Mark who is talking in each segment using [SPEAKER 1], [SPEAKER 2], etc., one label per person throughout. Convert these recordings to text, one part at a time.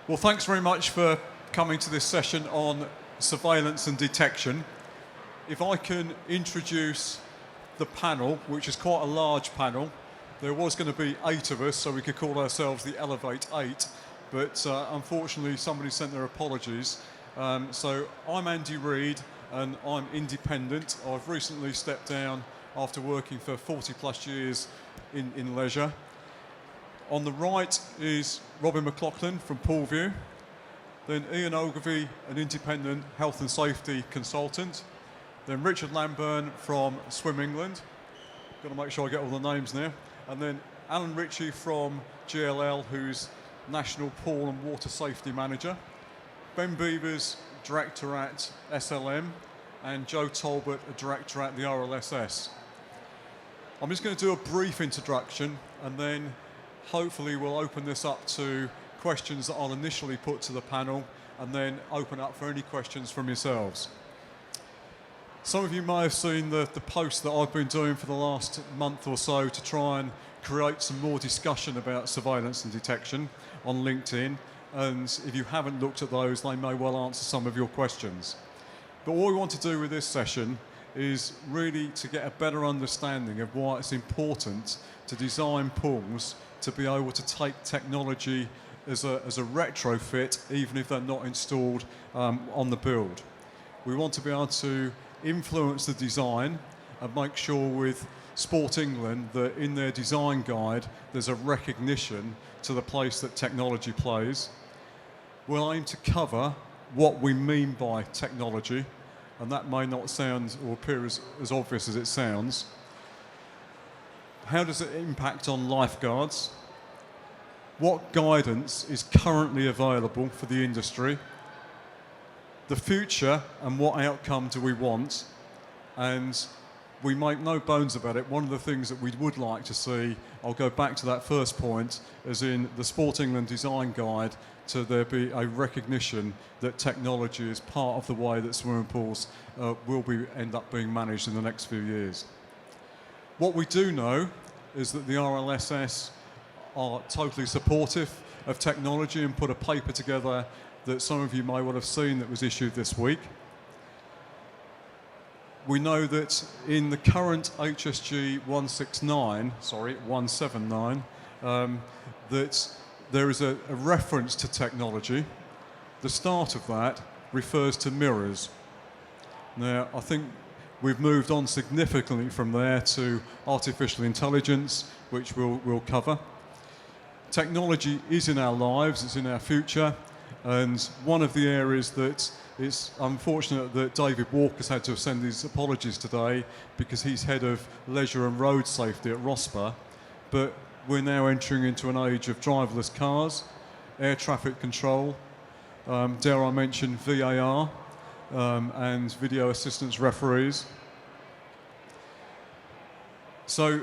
[SPEAKER 1] Well, thanks very much for coming to this session on surveillance and detection. If I can introduce the panel, which is quite a large panel. There was going to be 8 of us, so we could call ourselves the Elevate 8, but unfortunately somebody sent their apologies. So I'm Andy Reid, and I'm independent. I've recently stepped down after working for 40 plus years in leisure. On the right is Robin McGloughlin from Poolview. Then Ian Ogilvie, an independent health and safety consultant. Then Richard Lamburn from Swim England. Got to make sure I get all the names now. And then Alan Ritchie from GLL, who's National Pool and Water Safety Manager. Ben Beevers, Director at SLM. And Joe Talbot, a Director at the RLSS. I'm just going to do a brief introduction, and then hopefully we'll open this up to questions that I'll initially put to the panel, and then open up for any questions from yourselves. Some of you may have seen the post that I've been doing for the last month or so to try and create some more discussion about surveillance and detection on LinkedIn, and if you haven't looked at those, they may well answer some of your questions. But what we want to do with this session is really to get a better understanding of why it's important to design pools to be able to take technology as a retrofit, even if they're not installed on the build. We want to be able to influence the design and make sure with Sport England that in their design guide there's a recognition to the place that technology plays. We'll aim to cover what we mean by technology, and that may not sound or appear as obvious as it sounds. How does it impact on lifeguards? What guidance is currently available for the industry? The future and what outcome do we want? And we make no bones about it. One of the things that we would like to see, I'll go back to that first point, as in the Sport England Design Guide, to there be a recognition that technology is part of the way that swimming pools will end up being managed in the next few years. What we do know is that the RLSS are totally supportive of technology and put a paper together that some of you may well have seen that was issued this week. We know that in the current HSG 179, that there is a reference to technology. The start of that refers to mirrors. Now, I think we've moved on significantly from there to artificial intelligence, which we'll cover. Technology is in our lives, it's in our future, and one of the areas that it's unfortunate that David Walker's had to send his apologies today because he's head of leisure and road safety at ROSPA, but we're now entering into an age of driverless cars, air traffic control, dare I mention VAR, and video assistance referees. So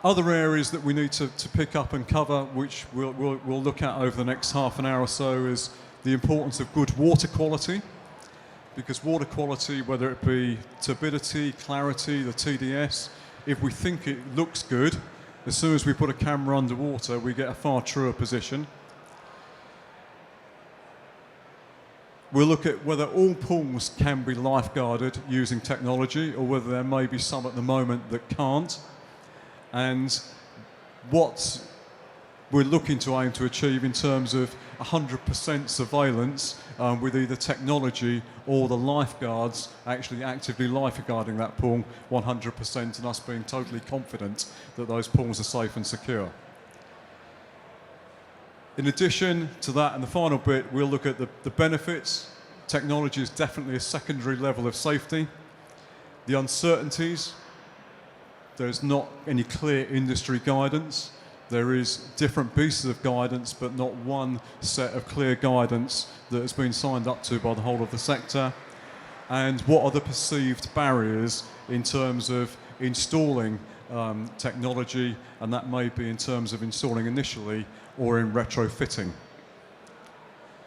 [SPEAKER 1] other areas that we need to pick up and cover, which we'll look at over the next half an hour or so, is the importance of good water quality, because water quality, whether it be turbidity, clarity, the TDS, if we think it looks good, as soon as we put a camera underwater, we get a far truer position. We'll look at whether all pools can be lifeguarded using technology, or whether there may be some at the moment that can't, and what we're looking to aim to achieve in terms of 100% surveillance with either technology or the lifeguards actually actively lifeguarding that pool 100%, and us being totally confident that those pools are safe and secure. In addition to that, and the final bit, we'll look at the benefits. Technology is definitely a secondary level of safety. The uncertainties, there's not any clear industry guidance. There is different pieces of guidance, but not one set of clear guidance that has been signed up to by the whole of the sector. And what are the perceived barriers in terms of installing technology, and that may be in terms of installing initially or in retrofitting.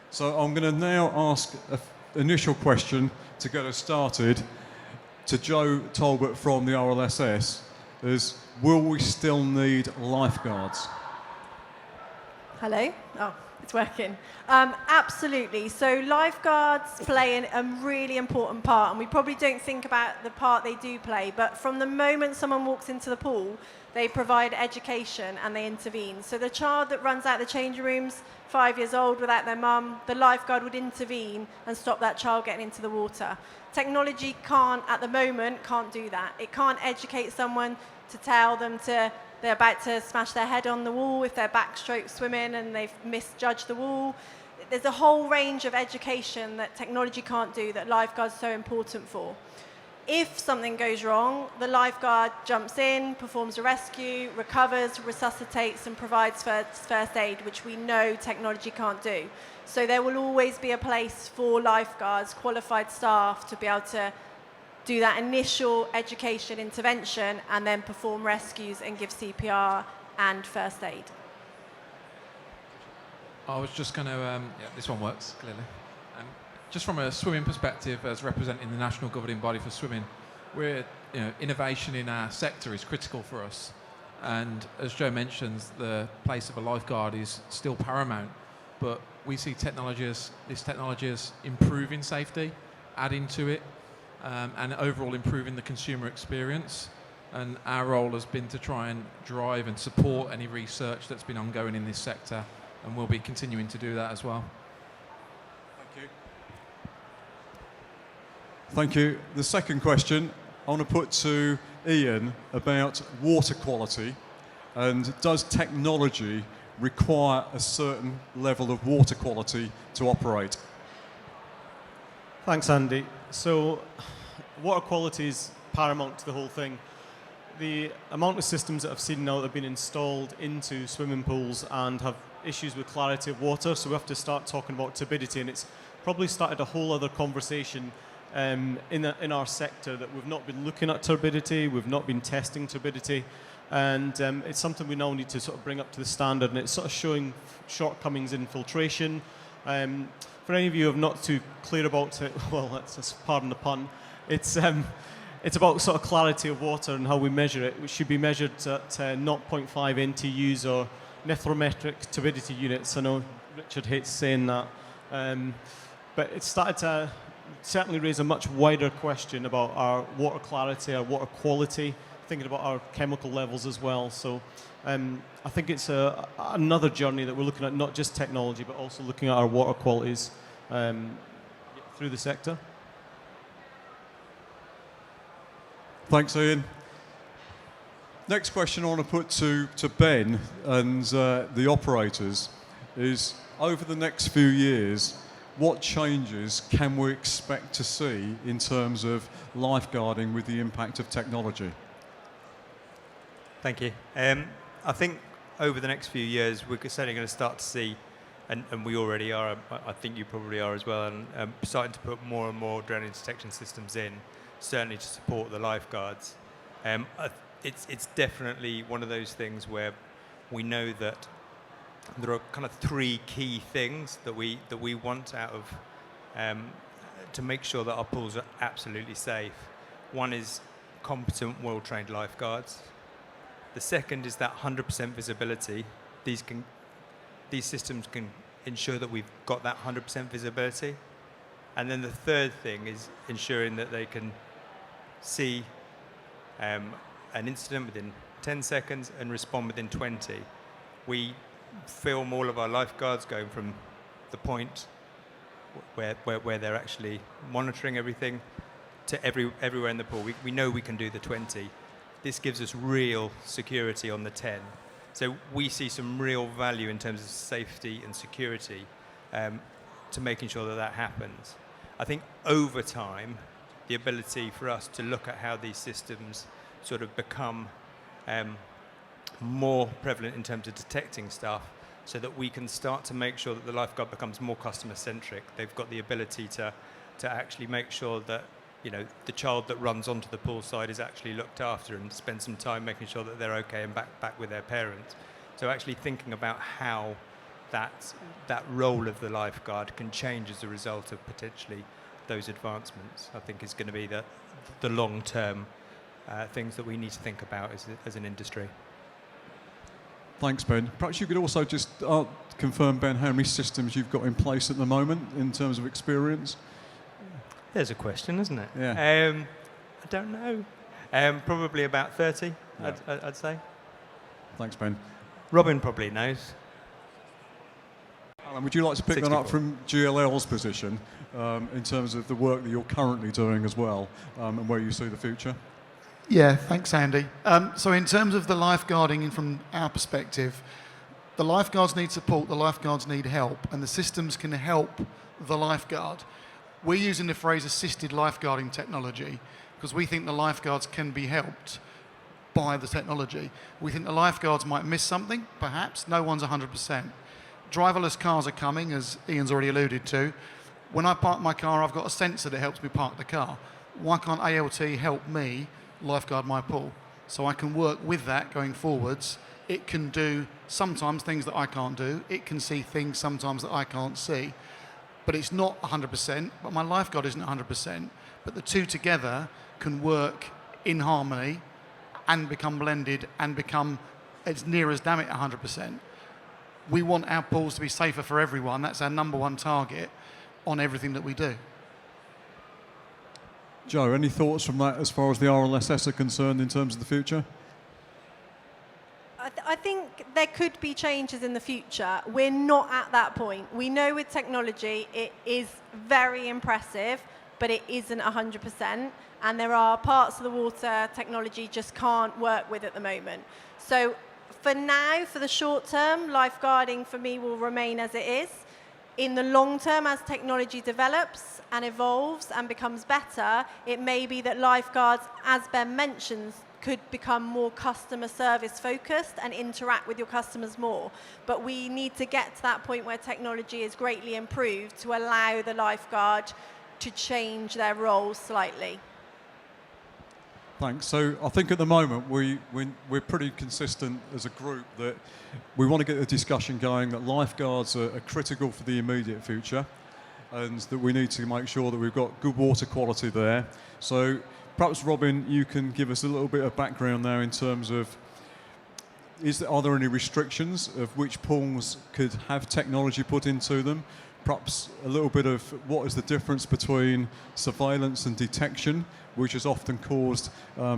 [SPEAKER 1] So I'm going to now ask an initial question to get us started to Joe Talbot from the RLSS, is will we still need lifeguards?
[SPEAKER 2] Hello. Oh, It's working. Absolutely. So lifeguards play a really important part, and we probably don't think about the part they do play, but from the moment someone walks into the pool, they provide education and they intervene. So the child that runs out the changing rooms, 5 years old, without their mum, the lifeguard would intervene and stop that child getting into the water. Technology at the moment, can't do that. It can't educate someone to tell them they're about to smash their head on the wall if they're backstroke swimming and they've misjudged the wall. There's a whole range of education that technology can't do that lifeguards are so important for. If something goes wrong, the lifeguard jumps in, performs a rescue, recovers, resuscitates, and provides first aid, which we know technology can't do. So there will always be a place for lifeguards, qualified staff, to be able to do that initial education intervention and then perform rescues and give CPR and first aid.
[SPEAKER 3] I was just going to, yeah, this one works, clearly. Just from a swimming perspective, as representing the national governing body for swimming, innovation in our sector is critical for us. And as Joe mentions, the place of a lifeguard is still paramount, but we see this technology as improving safety, adding to it, and overall improving the consumer experience. And our role has been to try and drive and support any research that's been ongoing in this sector, and we'll be continuing to do that as well.
[SPEAKER 1] Thank you. Thank you. The second question I want to put to Ian about water quality, and does technology require a certain level of water quality to operate?
[SPEAKER 4] Thanks, Andy. So, water quality is paramount to the whole thing. The amount of systems that I've seen now that have been installed into swimming pools and have issues with clarity of water, so we have to start talking about turbidity, and it's probably started a whole other conversation in our sector, that we've not been looking at turbidity, we've not been testing turbidity, and it's something we now need to sort of bring up to the standard, and it's sort of showing shortcomings in filtration. For any of you who are not too clear about it, well, that's pardon the pun, it's about sort of clarity of water and how we measure it, which should be measured at 0.5 NTUs or nepherometric turbidity units. I know Richard hates saying that, but it started to certainly raise a much wider question about our water clarity, our water quality, thinking about our chemical levels as well. So I think it's another journey that we're looking at, not just technology, but also looking at our water qualities through the sector.
[SPEAKER 1] Thanks, Ian. Next question I want to put to Ben and the operators is, over the next few years, what changes can we expect to see in terms of lifeguarding with the impact of technology?
[SPEAKER 5] Thank you. I think over the next few years, we're certainly going to start to see, and we already are, I think you probably are as well, and starting to put more and more drowning detection systems in, certainly to support the lifeguards. It's definitely one of those things where we know that there are kind of three key things that we want out of to make sure that our pools are absolutely safe. One is competent, well-trained lifeguards. The second is that 100% visibility. These systems can ensure that we've got that 100% visibility. And then the third thing is ensuring that they can see an incident within 10 seconds and respond within 20. We film all of our lifeguards going from the point where they're actually monitoring everything to everywhere in the pool. We know we can do the 20. This gives us real security on the 10. So we see some real value in terms of safety and security to making sure that that happens. I think over time, the ability for us to look at how these systems sort of become more prevalent in terms of detecting stuff, so that we can start to make sure that the lifeguard becomes more customer-centric. They've got the ability to actually make sure that, you know, the child that runs onto the poolside is actually looked after, and spend some time making sure that they're okay and back with their parents. So actually thinking about how that role of the lifeguard can change as a result of potentially those advancements, I think is going to be the long-term things that we need to think about as an industry.
[SPEAKER 1] Thanks, Ben. Perhaps you could also just confirm, Ben, how many systems you've got in place at the moment in terms of experience?
[SPEAKER 5] There's a question, isn't it?
[SPEAKER 1] Yeah.
[SPEAKER 5] I don't know. Probably about 30,
[SPEAKER 1] Yeah.
[SPEAKER 5] I'd say.
[SPEAKER 1] Thanks, Ben.
[SPEAKER 5] Robin probably knows.
[SPEAKER 1] Alan, would you like to pick that up
[SPEAKER 5] 64.
[SPEAKER 1] from GLL's position in terms of the work that you're currently doing as well and where you see the future?
[SPEAKER 6] Yeah, thanks, Andy. So in terms of the lifeguarding from our perspective, the lifeguards need support, the lifeguards need help, and the systems can help the lifeguard. We're using the phrase assisted lifeguarding technology because we think the lifeguards can be helped by the technology. We think the lifeguards might miss something, perhaps. No one's 100%. Driverless cars are coming, as Ian's already alluded to. When I park my car, I've got a sensor that helps me park the car. Why can't ALT help me lifeguard my pool? So I can work with that going forwards. It can do sometimes things that I can't do. It can see things sometimes that I can't see. But it's not 100%, but my lifeguard isn't 100%. But the two together can work in harmony and become blended and become as near as damn it 100%. We want our pools to be safer for everyone. That's our number one target on everything that we do.
[SPEAKER 1] Joe, any thoughts from that as far as the RLSS are concerned in terms of the future?
[SPEAKER 2] I think there could be changes in the future. We're not at that point. We know with technology it is very impressive, but it isn't 100%. And there are parts of the water technology just can't work with at the moment. So for now, for the short term, lifeguarding for me will remain as it is. In the long term, as technology develops and evolves and becomes better, it may be that lifeguards, as Ben mentions, could become more customer service focused and interact with your customers more. But we need to get to that point where technology is greatly improved to allow the lifeguard to change their role slightly.
[SPEAKER 1] Thanks. So I think at the moment we're pretty consistent as a group that we want to get the discussion going that lifeguards are critical for the immediate future and that we need to make sure that we've got good water quality there. So perhaps, Robin, you can give us a little bit of background now in terms of are there any restrictions of which pools could have technology put into them? Perhaps a little bit of what is the difference between surveillance and detection, which has often caused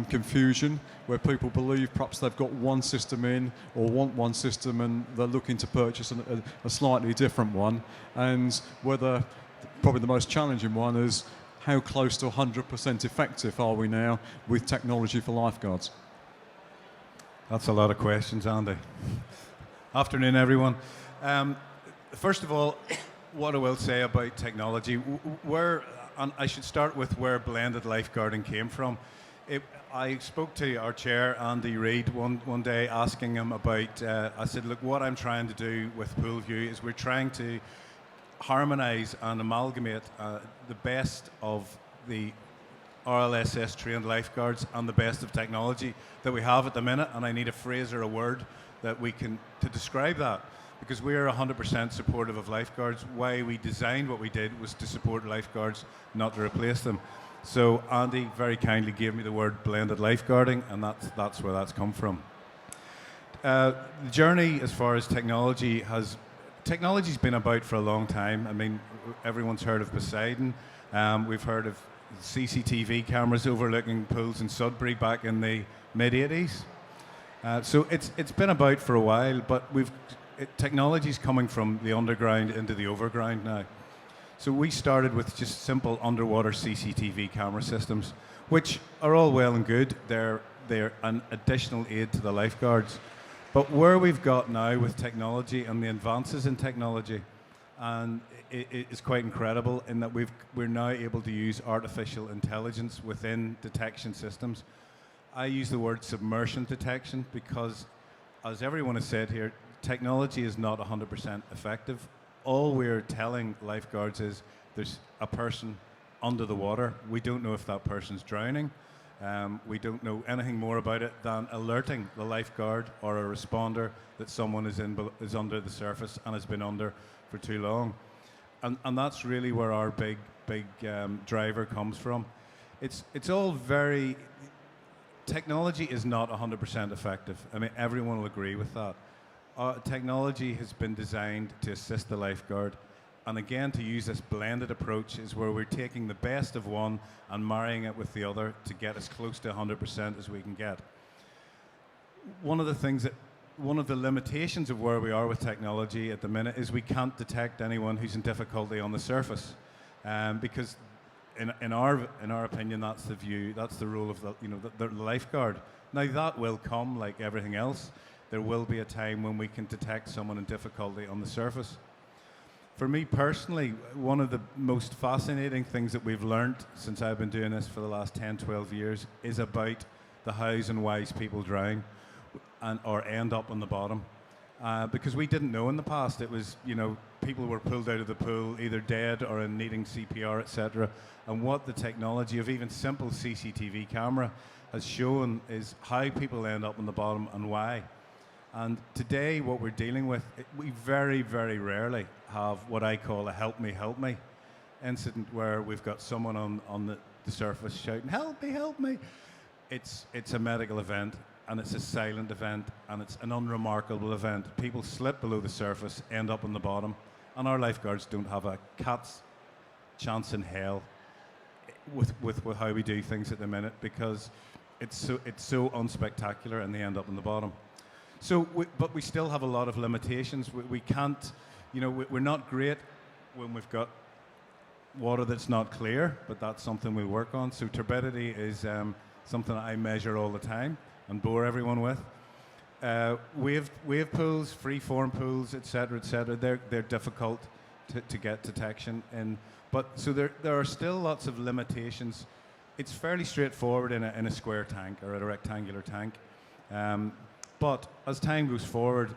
[SPEAKER 1] confusion, where people believe perhaps they've got one system in or want one system and they're looking to purchase a slightly different one, and whether probably the most challenging one is how close to 100% effective are we now with technology for lifeguards?
[SPEAKER 7] That's a lot of questions, Andy. Afternoon, everyone. First of all, what I will say about technology, and I should start with where blended lifeguarding came from. I spoke to our chair, Andy Reid, one day asking him about, I said, look, what I'm trying to do with Poolview is we're trying to harmonise and amalgamate the best of the RLSS trained lifeguards and the best of technology that we have at the minute, and I need a phrase or a word that we can to describe that, because we are 100% supportive of lifeguards. Why we designed what we did was to support lifeguards, not to replace them. So Andy very kindly gave me the word blended lifeguarding, and that's where that's come from. The journey as far as technology's been about for a long time. I mean, everyone's heard of Poseidon. We've heard of CCTV cameras overlooking pools in Sudbury back in the mid-80s. So it's been about for a while, but technology's coming from the underground into the overground now. So we started with just simple underwater CCTV camera systems, which are all well and good. They're an additional aid to the lifeguards. But where we've got now with technology and the advances in technology, and it is quite incredible in that we're now able to use artificial intelligence within detection systems. I use the word submersion detection because, as everyone has said here, technology is not 100% effective. All we're telling lifeguards is there's a person under the water. We don't know if that person's drowning. We don't know anything more about it than alerting the lifeguard or a responder that someone is under the surface and has been under for too long. And that's really where our big driver comes from. It's all technology is not 100% effective. I mean, everyone will agree with that. technology has been designed to assist the lifeguard. And again, to use this blended approach is where we're taking the best of one and marrying it with the other to get as close to 100% as we can get. One of the limitations of where we are with technology at the minute is we can't detect anyone who's in difficulty on the surface, because in our opinion, that's the view, that's the role of the lifeguard. Now that will come like everything else. There will be a time when we can detect someone in difficulty on the surface. For me personally, one of the most fascinating things that we've learned since I've been doing this for the last 10, 12 years is about the hows and whys people drown or end up on the bottom. Because we didn't know in the past. It was, people were pulled out of the pool either dead or in needing CPR, etc. And what the technology of even simple CCTV camera has shown is how people end up on the bottom and why. And today, what we're dealing with, we very, very rarely have what I call a help me incident where we've got someone on the surface shouting, help me. It's a medical event, and it's a silent event, and it's an unremarkable event. People slip below the surface, end up on the bottom, and our lifeguards don't have a cat's chance in hell with how we do things at the minute, because it's so unspectacular, and they end up on the bottom. So, but we still have a lot of limitations. We can't, we're not great when we've got water that's not clear, but that's something we work on. So turbidity is something that I measure all the time and bore everyone with. Wave pools, free-form pools, etc., they're difficult to get detection in. But so there are still lots of limitations. It's fairly straightforward in a square tank or a rectangular tank. But as time goes forward,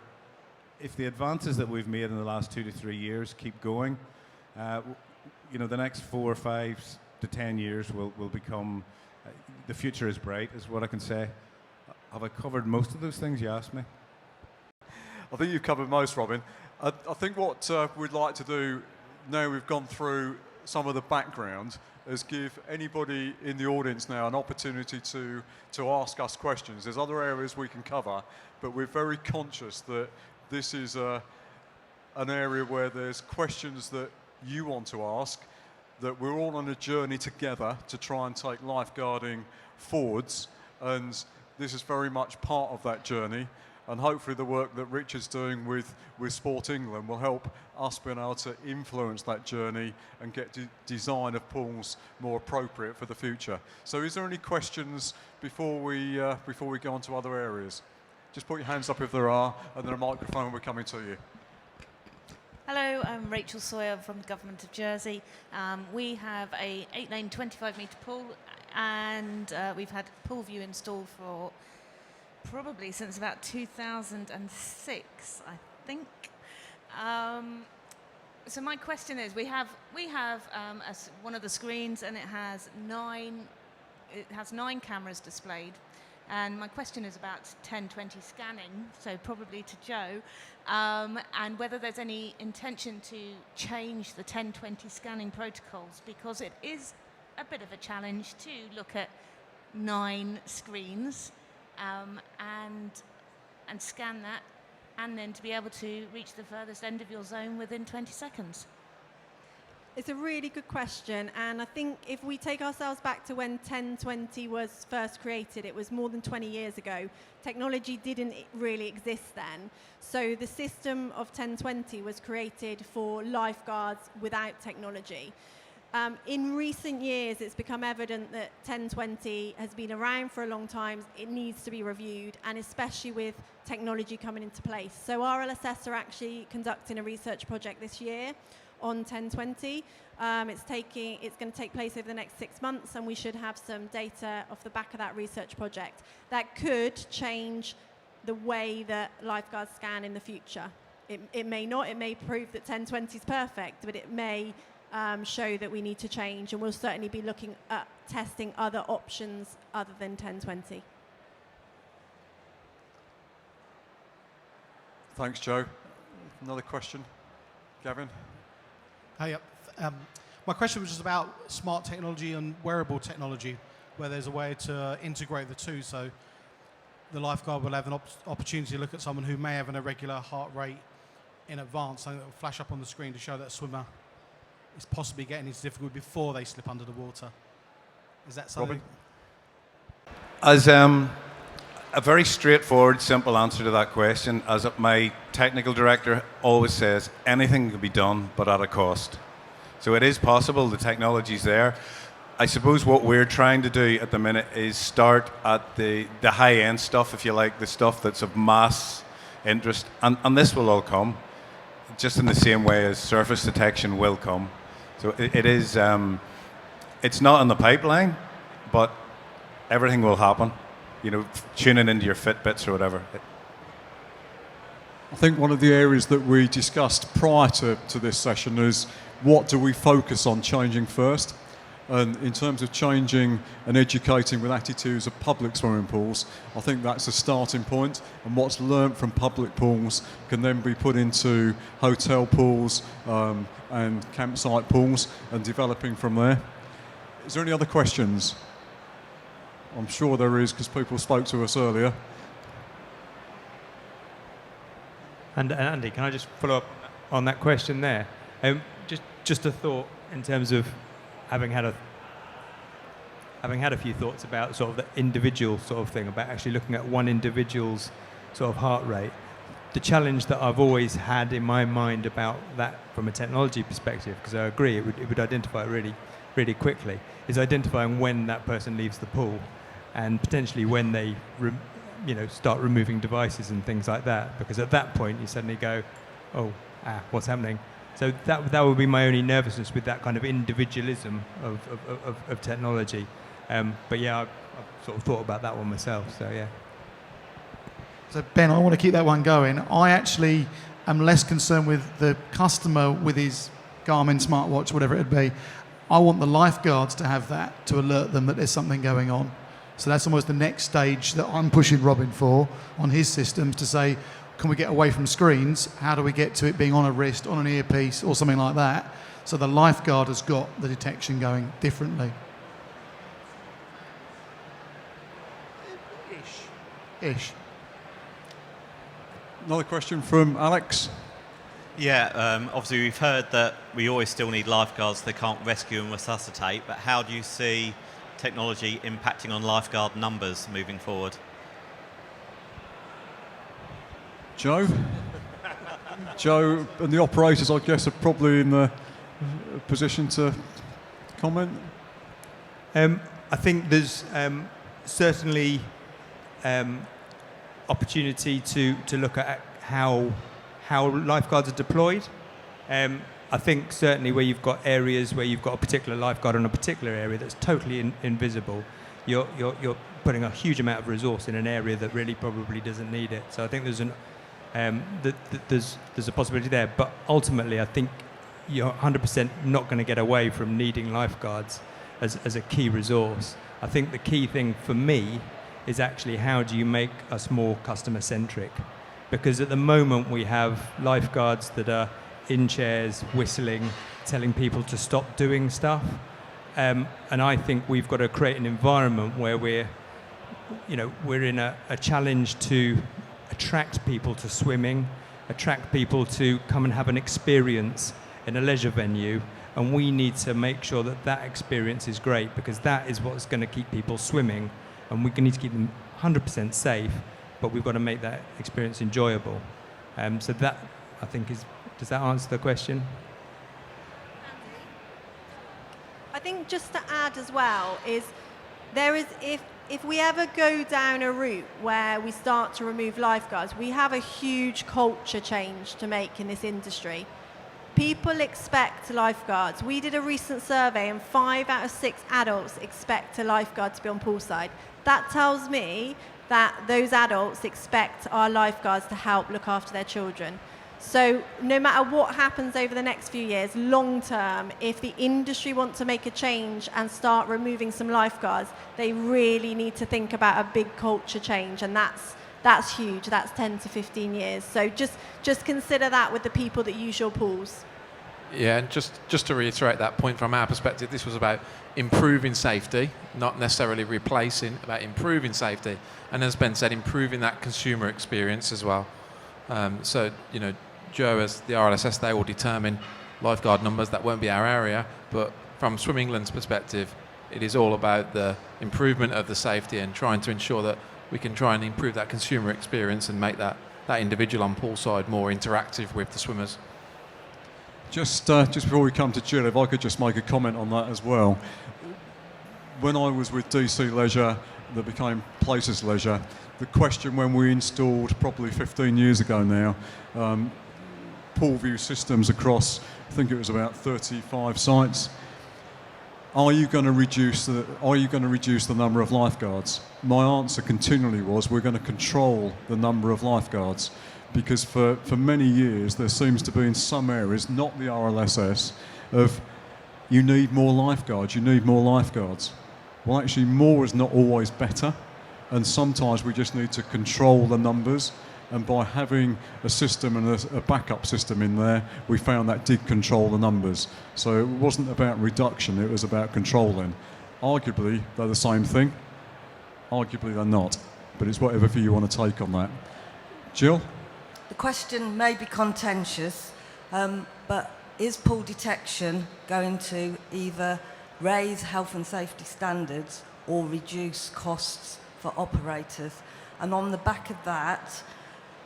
[SPEAKER 7] if the advances that we've made in the last 2 to 3 years keep going, the next 4 or 5 to 10 years will become, the future is bright, is what I can say. Have I covered most of those things you asked me?
[SPEAKER 1] I think you've covered most, Robin. I think what we'd like to do, now we've gone through some of the background, is give anybody in the audience now an opportunity to ask us questions. There's other areas we can cover, but we're very conscious that this is an area where there's questions that you want to ask, that we're all on a journey together to try and take lifeguarding forwards, and this is very much part of that journey. And hopefully the work that Richard's doing with Sport England will help us being able to influence that journey and get design of pools more appropriate for the future. So is there any questions before we go on to other areas? Just put your hands up if there are, and then a microphone will be coming to you.
[SPEAKER 8] Hello, I'm Rachel Sawyer from the Government of Jersey. We have a 8-lane, 25-metre pool, and we've had Poolview installed for probably since about 2006, I think. So my question is, we have one of the screens, and it has 9 cameras displayed. And my question is about 1020 scanning, so probably to Joe, and whether there's any intention to change the 1020 scanning protocols, because it is a bit of a challenge to look at 9 screens and scan that, and then to be able to reach the furthest end of your zone within 20 seconds.
[SPEAKER 2] It's a really good question, and I think if we take ourselves back to when 1020 was first created, it was more than 20 years ago. Technology didn't really exist then. So the system of 1020 was created for lifeguards without technology. In recent years, it's become evident that 1020 has been around for a long time. It needs to be reviewed, and especially with technology coming into place. So RLSS are actually conducting a research project this year on 1020. It's going to take place over the next 6 months, and we should have some data off the back of that research project that could change the way that lifeguards scan in the future. It may not. It may prove that 1020 is perfect, but it may show that we need to change, and we'll certainly be looking at testing other options other than 1020.
[SPEAKER 1] Thanks, Joe. Another question? Gavin?
[SPEAKER 9] Hey, my question was just about smart technology and wearable technology, where there's a way to integrate the two. So the lifeguard will have an opportunity to look at someone who may have an irregular heart rate in advance, something that will flash up on the screen to show that a swimmer is possibly getting into difficulty before they slip under the water. Is that something?
[SPEAKER 7] As a very straightforward, simple answer to that question, as my technical director always says, anything can be done, but at a cost. So it is possible, the technology's there. I suppose what we're trying to do at the minute is start at the high-end stuff, if you like, the stuff that's of mass interest, and this will all come, just in the same way as surface detection will come. So it is, it's not in the pipeline, but everything will happen. You know, tuning into your Fitbits or whatever.
[SPEAKER 1] I think one of the areas that we discussed prior to this session is what do we focus on changing first? And in terms of changing and educating with attitudes of public swimming pools, I think that's a starting point. And what's learnt from public pools can then be put into hotel pools and campsite pools and developing from there. Is there any other questions? I'm sure there is, because people spoke to us earlier.
[SPEAKER 5] And Andy, can I just follow up on that question there? Just a thought in terms of having had a few thoughts about sort of the individual sort of thing, about actually looking at one individual's sort of heart rate. The challenge that I've always had in my mind about that from a technology perspective, because I agree it would identify it really, really quickly, is identifying when that person leaves the pool and potentially when they start removing devices and things like that, because at that point you suddenly go, what's happening? So that would be my only nervousness with that kind of individualism of technology. But yeah, I've sort of thought about that one myself, so yeah.
[SPEAKER 6] So Ben, I want to keep that one going. I actually am less concerned with the customer with his Garmin smartwatch, whatever it would be. I want the lifeguards to have that, to alert them that there's something going on. So that's almost the next stage that I'm pushing Robin for on his systems, to say, can we get away from screens? How do we get to it being on a wrist, on an earpiece, or something like that? So the lifeguard has got the detection going differently. Ish.
[SPEAKER 1] Another question from Alex.
[SPEAKER 10] Yeah, obviously we've heard that we always still need lifeguards. They can't rescue and resuscitate, but how do you see technology impacting on lifeguard numbers moving forward?
[SPEAKER 1] Joe? Joe and the operators, I guess, are probably in the position to comment.
[SPEAKER 5] I think there's certainly opportunity to look at how lifeguards are deployed. I think certainly where you've got areas where you've got a particular lifeguard on a particular area that's totally invisible, you're putting a huge amount of resource in an area that really probably doesn't need it. So I think there's there's a possibility there. But ultimately, I think you're 100% not going to get away from needing lifeguards as a key resource. I think the key thing for me is actually how do you make us more customer-centric? Because at the moment we have lifeguards that are in chairs, whistling, telling people to stop doing stuff. And I think we've got to create an environment where we're in a challenge to attract people to swimming, attract people to come and have an experience in a leisure venue. And we need to make sure that that experience is great, because that is what's going to keep people swimming. And we need to keep them 100% safe, but we've got to make that experience enjoyable. So that, I think, does that answer the question?
[SPEAKER 2] I think just to add as well is if we ever go down a route where we start to remove lifeguards, we have a huge culture change to make in this industry. People expect lifeguards. We did a recent survey and 5 out of 6 adults expect a lifeguard to be on poolside. That tells me that those adults expect our lifeguards to help look after their children. So no matter what happens over the next few years, long term, if the industry wants to make a change and start removing some lifeguards, they really need to think about a big culture change, and that's huge. That's 10 to 15 years. So just consider that with the people that use your pools.
[SPEAKER 3] Yeah, and just to reiterate that point from our perspective, this was about improving safety, not necessarily replacing, about improving safety. And as Ben said, improving that consumer experience as well. So, you know, Joe, as the RLSS, they will determine lifeguard numbers. That won't be our area. But from Swim England's perspective, it is all about the improvement of the safety and trying to ensure that we can try and improve that consumer experience and make that individual on poolside more interactive with the swimmers.
[SPEAKER 1] Just before we come to Jill, if I could just make a comment on that as well. When I was with DC Leisure, that became Places Leisure, the question when we installed, probably 15 years ago now, Poolview systems across, I think it was about 35 sites. Are you going to reduce the number of lifeguards? My answer continually was, we're going to control the number of lifeguards, because for many years there seems to be in some areas, not the RLSS, of you need more lifeguards. Well, actually, more is not always better, and sometimes we just need to control the numbers. And by having a system and a backup system in there, we found that did control the numbers. So it wasn't about reduction, it was about controlling. Arguably, they're the same thing. Arguably, they're not. But it's whatever view you want to take on that. Jill?
[SPEAKER 11] The question may be contentious, but is pool detection going to either raise health and safety standards or reduce costs for operators? And on the back of that,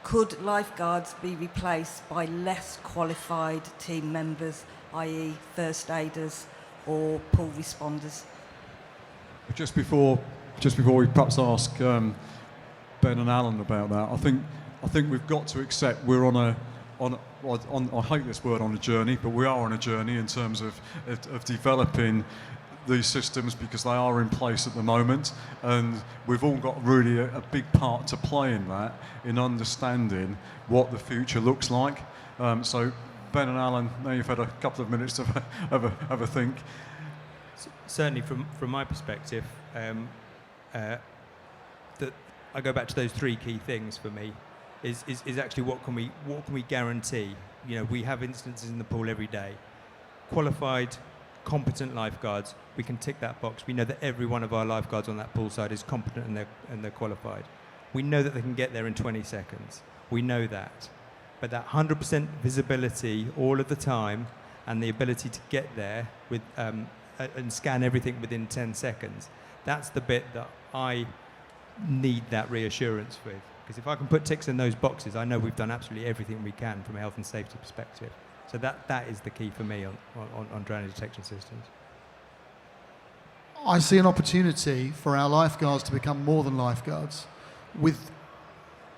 [SPEAKER 11] could lifeguards be replaced by less qualified team members, i.e. first aiders or pool responders?
[SPEAKER 1] Just before we perhaps ask Ben and Alan about that, I think we've got to accept we're on I hate this word, on a journey, but we are on a journey in terms of developing these systems, because they are in place at the moment, and we've all got really a big part to play in that, in understanding what the future looks like. So Ben and Alan, now you've had a couple of minutes to have a think.
[SPEAKER 5] Certainly from my perspective, that I go back to those three key things for me, is actually what can we guarantee? You know, we have instances in the pool every day. Qualified, competent lifeguards, we can tick that box. We know that every one of our lifeguards on that poolside is competent and they're qualified. We know that they can get there in 20 seconds. We know that. But that 100% visibility all of the time, and the ability to get there with and scan everything within 10 seconds, that's the bit that I need that reassurance with. Because if I can put ticks in those boxes, I know we've done absolutely everything we can from a health and safety perspective. So that is the key for me on drowning detection systems.
[SPEAKER 6] I see an opportunity for our lifeguards to become more than lifeguards. With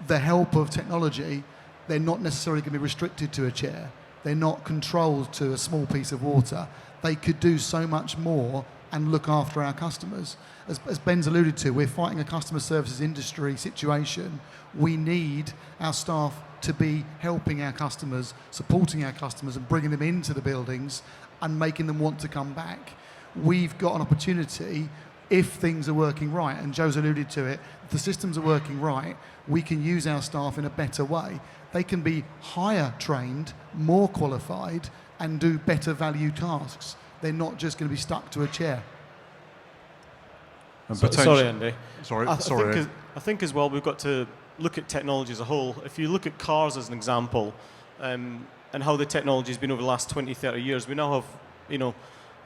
[SPEAKER 6] the help of technology, they're not necessarily going to be restricted to a chair. They're not controlled to a small piece of water. They could do so much more and look after our customers. As Ben's alluded to, we're fighting a customer services industry situation. We need our staff to be helping our customers, supporting our customers, and bringing them into the buildings and making them want to come back. We've got an opportunity, if things are working right, and Joe's alluded to it, if the systems are working right, we can use our staff in a better way. They can be higher trained, more qualified, and do better value tasks. They're not just going to be stuck to a chair.
[SPEAKER 4] Sorry, Andy.
[SPEAKER 1] Sorry.
[SPEAKER 4] I think as well, we've got to look at technology as a whole. If you look at cars as an example, and how the technology has been over the last 20, 30 years, we now have,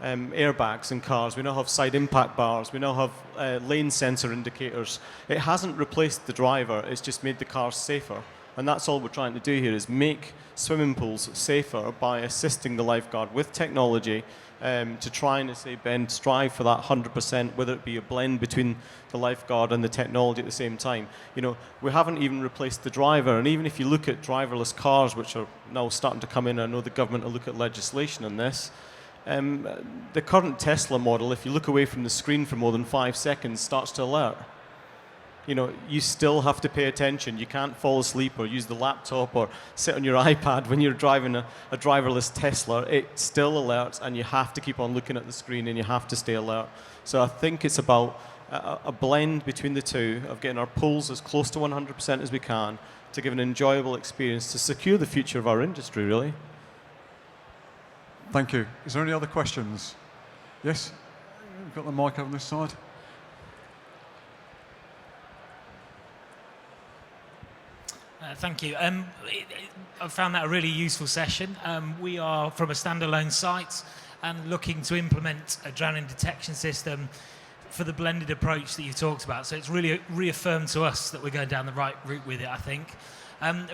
[SPEAKER 4] airbags in cars. We now have side impact bars. We now have lane sensor indicators. It hasn't replaced the driver. It's just made the cars safer. And that's all we're trying to do here, is make swimming pools safer by assisting the lifeguard with technology, to try and, as say, Ben, strive for that 100%, whether it be a blend between the lifeguard and the technology at the same time. You know, we haven't even replaced the driver, and even if you look at driverless cars, which are now starting to come in, I know the government will look at legislation on this. The current Tesla model, if you look away from the screen for more than 5 seconds, starts to alert. You know, you still have to pay attention. You can't fall asleep or use the laptop or sit on your iPad when you're driving a driverless Tesla. It still alerts, and you have to keep on looking at the screen, and you have to stay alert. So I think it's about a blend between the two, of getting our pools as close to 100% as we can, to give an enjoyable experience, to secure the future of our industry, really.
[SPEAKER 1] Thank you. Is there any other questions? Yes? We've got the mic over this side.
[SPEAKER 12] Thank you. I found that a really useful session. We are from a standalone site and looking to implement a drowning detection system for the blended approach that you talked about. So it's really reaffirmed to us that we're going down the right route with it, I think.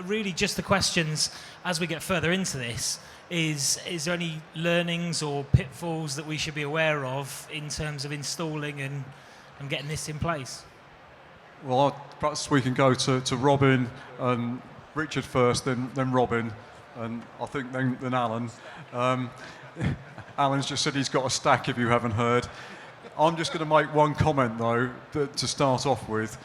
[SPEAKER 12] Really just the questions as we get further into this is there any learnings or pitfalls that we should be aware of in terms of installing and getting this in place?
[SPEAKER 1] Well, perhaps we can go to Robin and Richard first, then Robin, and I think then Alan. Alan's just said he's got a stack if you haven't heard. I'm just going to make one comment, though, to start off with.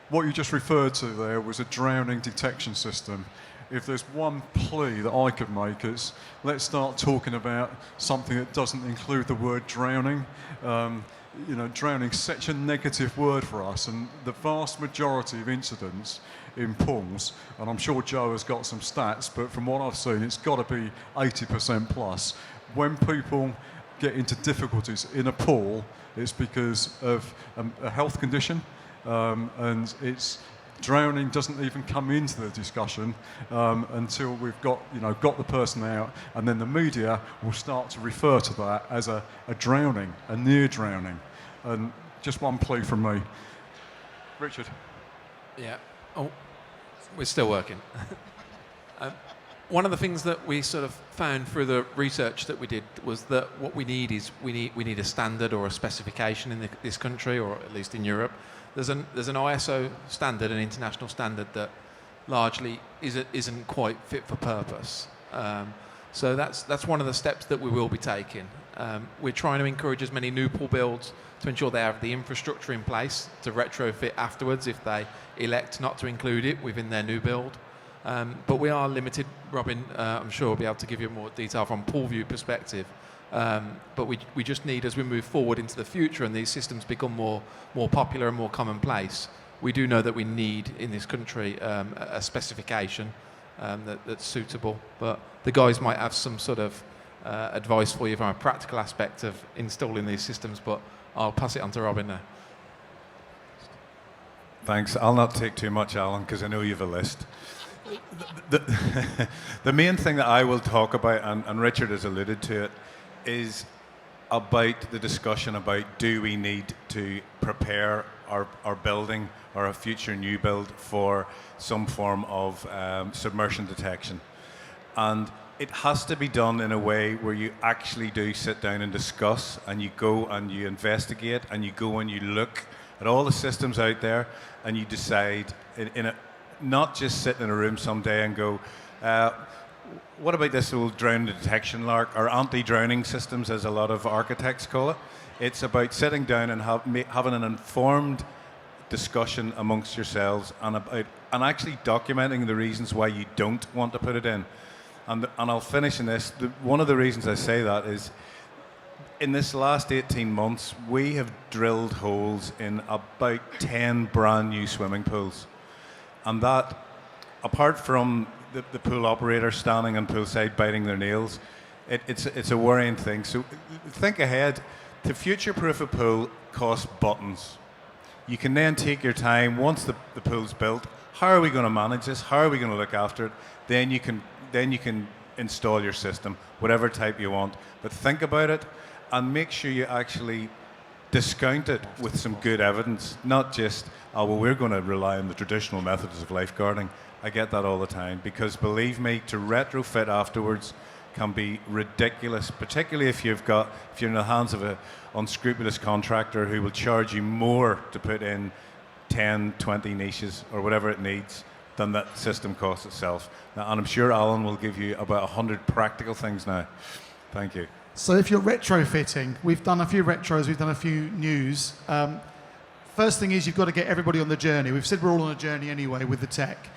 [SPEAKER 1] What you just referred to there was a drowning detection system. If there's one plea that I could make, it's let's start talking about something that doesn't include the word drowning. Drowning is such a negative word for us, and the vast majority of incidents in pools, and I'm sure Joe has got some stats, but from what I've seen, it's got to be 80% plus. When people get into difficulties in a pool, it's because of a health condition, and drowning doesn't even come into the discussion until we've got the person out, and then the media will start to refer to that as a drowning, a near drowning. And just one plea from me. Richard.
[SPEAKER 3] Yeah. Oh, we're still working. One of the things that we sort of found through the research that we did was that what we need is we need a standard or a specification in this country, or at least in Europe. There's an ISO standard, an international standard that largely isn't quite fit for purpose. So that's one of the steps that we will be taking. We're trying to encourage as many new pool builds to ensure they have the infrastructure in place to retrofit afterwards if they elect not to include it within their new build. But we are limited. Robin, I'm sure, will be able to give you more detail from Poolview perspective. But we just need, as we move forward into the future and these systems become more popular and more commonplace, we do know that we need in this country a specification that's suitable. But the guys might have some sort of advice for you from a practical aspect of installing these systems, but I'll pass it on to Robin now.
[SPEAKER 7] Thanks. I'll not take too much, Alan, because I know you have a list. The main thing that I will talk about, and Richard has alluded to it, is about the discussion about do we need to prepare our building or a future new build for some form of submersion detection. And it has to be done in a way where you actually do sit down and discuss, and you go and you investigate, and you go and you look at all the systems out there, and you decide not just sitting in a room someday and go, what about this old drowning detection lark, or anti-drowning systems, as a lot of architects call it. It's about sitting down and having an informed discussion amongst yourselves and actually documenting the reasons why you don't want to put it in. And I'll finish in this. One of the reasons I say that is, in this last 18 months, we have drilled holes in about 10 brand new swimming pools. And that, apart from the pool operator standing on poolside biting their nails, it's a worrying thing. So think ahead. To future-proof a pool costs buttons. You can then take your time once the pool's built. How are we going to manage this? How are we going to look after it? Then you can install your system, whatever type you want. But think about it and make sure you actually discount it with some good evidence, not just, oh, well, we're going to rely on the traditional methods of lifeguarding. I get that all the time, because believe me, to retrofit afterwards can be ridiculous, particularly if you're in the hands of an unscrupulous contractor who will charge you more to put in 10, 20 niches or whatever it needs than that system costs itself. Now, and I'm sure Alan will give you about 100 practical things now. Thank you.
[SPEAKER 6] So if you're retrofitting, we've done a few retros, we've done a few news. First thing is you've got to get everybody on the journey. We've said we're all on a journey anyway with the tech.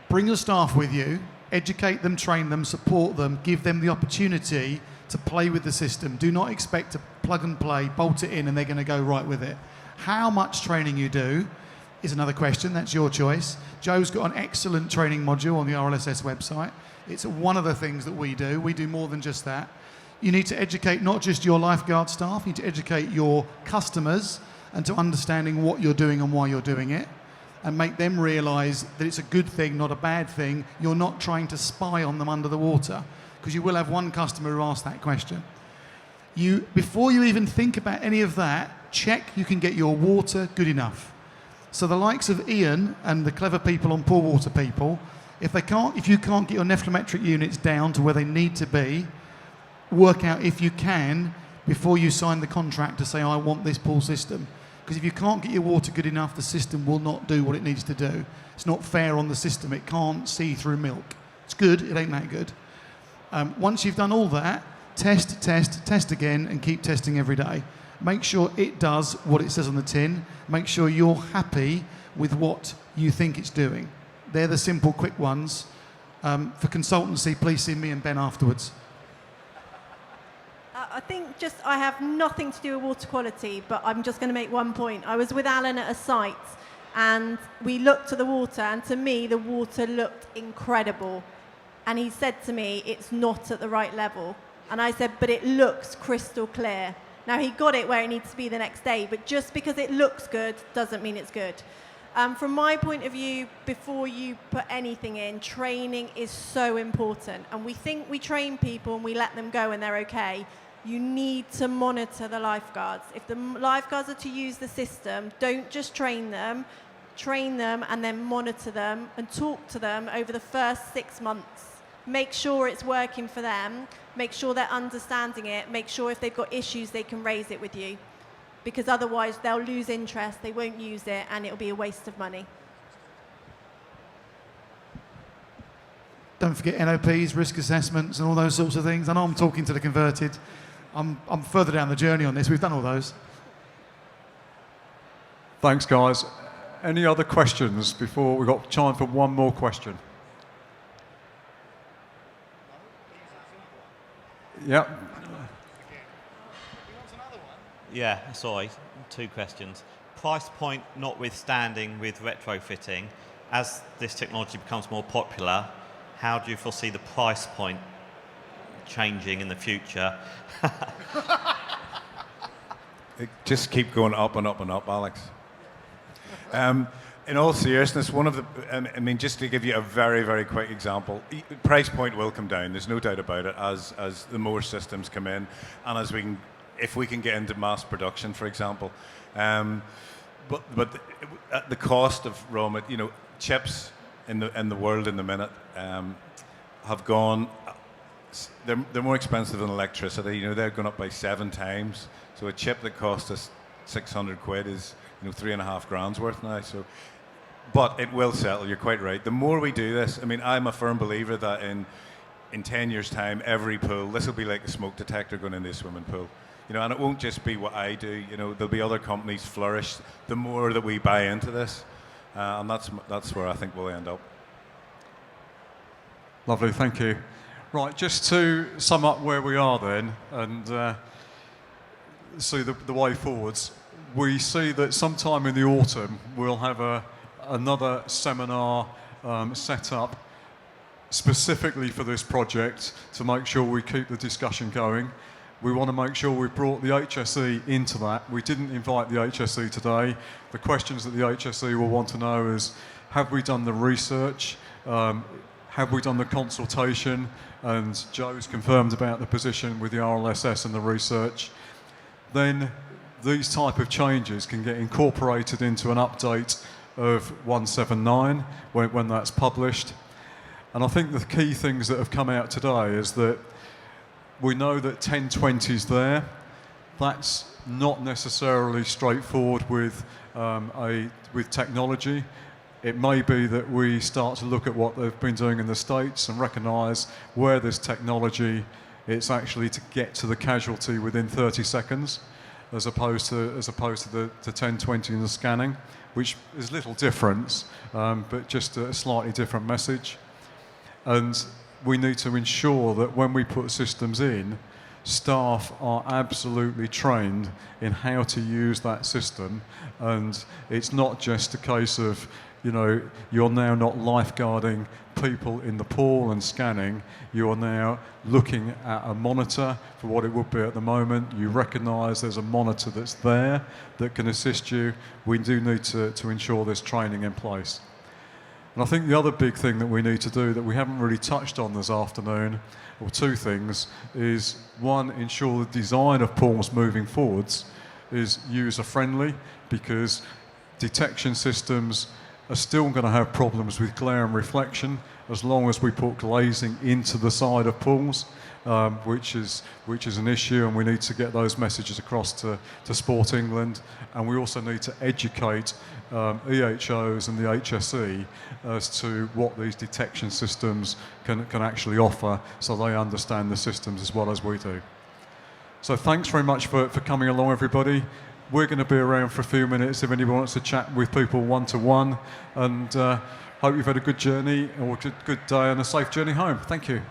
[SPEAKER 6] Bring your staff with you, educate them, train them, support them, give them the opportunity to play with the system. Do not expect to plug and play, bolt it in, and they're going to go right with it. How much training you do is another question. That's your choice. Joe's got an excellent training module on the RLSS website. It's one of the things that we do. We do more than just that. You need to educate not just your lifeguard staff, you need to educate your customers and to understanding what you're doing and why you're doing it, and make them realise that it's a good thing, not a bad thing. You're not trying to spy on them under the water, because you will have one customer who asks that question. Before you even think about any of that, check you can get your water good enough. So the likes of Ian and the clever people on Pool Water People, if you can't get your nephelometric units down to where they need to be, work out if you can before you sign the contract to say, I want this pool system. Because if you can't get your water good enough, the system will not do what it needs to do. It's not fair on the system. It can't see through milk. It's good, it ain't that good. Once you've done all that, test again, and keep testing every day. Make sure it does what it says on the tin. Make sure you're happy with what you think it's doing. They're the simple, quick ones. For consultancy, please see me and Ben afterwards.
[SPEAKER 2] I think I have nothing to do with water quality, but I'm just going to make one point. I was with Alan at a site, and we looked at the water, and to me, the water looked incredible. And he said to me, it's not at the right level. And I said, but it looks crystal clear. Now, he got it where it needs to be the next day, but just because it looks good doesn't mean it's good. From my point of view, before you put anything in, training is so important. And we think we train people and we let them go and they're okay. You need to monitor the lifeguards. If the lifeguards are to use the system, don't just train them and then monitor them and talk to them over the first 6 months. Make sure it's working for them, make sure they're understanding it, make sure if they've got issues they can raise it with you. Because otherwise they'll lose interest, they won't use it, and it'll be a waste of money.
[SPEAKER 6] Don't forget NOPs, risk assessments and all those sorts of things. I know I'm talking to the converted. I'm further down the journey on this. We've done all those.
[SPEAKER 1] Thanks, guys. Any other questions before we've got time for one more question? Yep.
[SPEAKER 10] Yeah, sorry, 2 questions. Price point notwithstanding with retrofitting, as this technology becomes more popular, how do you foresee the price point changing in the future?
[SPEAKER 7] Just keep going up and up and up, Alex. In all seriousness, just to give you a very, very quick example, price point will come down. There's no doubt about it as the more systems come in, and if we can get into mass production, for example. But the cost of raw material, chips in the world in the minute have gone. They're more expensive than electricity. They're gone up by 7 times. So a chip that cost us 600 quid is 3.5 grand's worth now. So. But it will settle, you're quite right. The more we do this, I'm a firm believer that in 10 years' time, every pool, this will be like a smoke detector going into a swimming pool. And it won't just be what I do, there'll be other companies flourish the more that we buy into this. And that's where I think we'll end up.
[SPEAKER 1] Lovely, thank you. Right, just to sum up where we are then, and see the way forwards, we see that sometime in the autumn we'll have another seminar set up specifically for this project to make sure we keep the discussion going. We want to make sure we've brought the HSE into that. We didn't invite the HSE today. The questions that the HSE will want to know is, have we done the research? Have we done the consultation? And Joe's confirmed about the position with the RLSS and the research. Then these type of changes can get incorporated into an update of 179 when that's published. And I think the key things that have come out today is that we know that 1020 is there. That's not necessarily straightforward with technology. It may be that we start to look at what they've been doing in the States and recognise where there's technology, it's actually to get to the casualty within 30 seconds as opposed to the 1020 and the scanning, which is little difference, but just a slightly different message. And we need to ensure that when we put systems in, staff are absolutely trained in how to use that system, and it's not just a case of you know, you're now not lifeguarding people in the pool and scanning. You are now looking at a monitor for what it would be at the moment. You recognise there's a monitor that's there that can assist you. We do need to ensure there's training in place. And I think the other big thing that we need to do that we haven't really touched on this afternoon, or two things, is one, ensure the design of pools moving forwards is user-friendly, because detection systems are still going to have problems with glare and reflection as long as we put glazing into the side of pools, which is an issue, and we need to get those messages across to Sport England. And we also need to educate EHOs and the HSE as to what these detection systems can actually offer, so they understand the systems as well as we do. So thanks very much for coming along, everybody. We're going to be around for a few minutes if anyone wants to chat with people one-to-one, and hope you've had a good journey or a good day and a safe journey home. Thank you.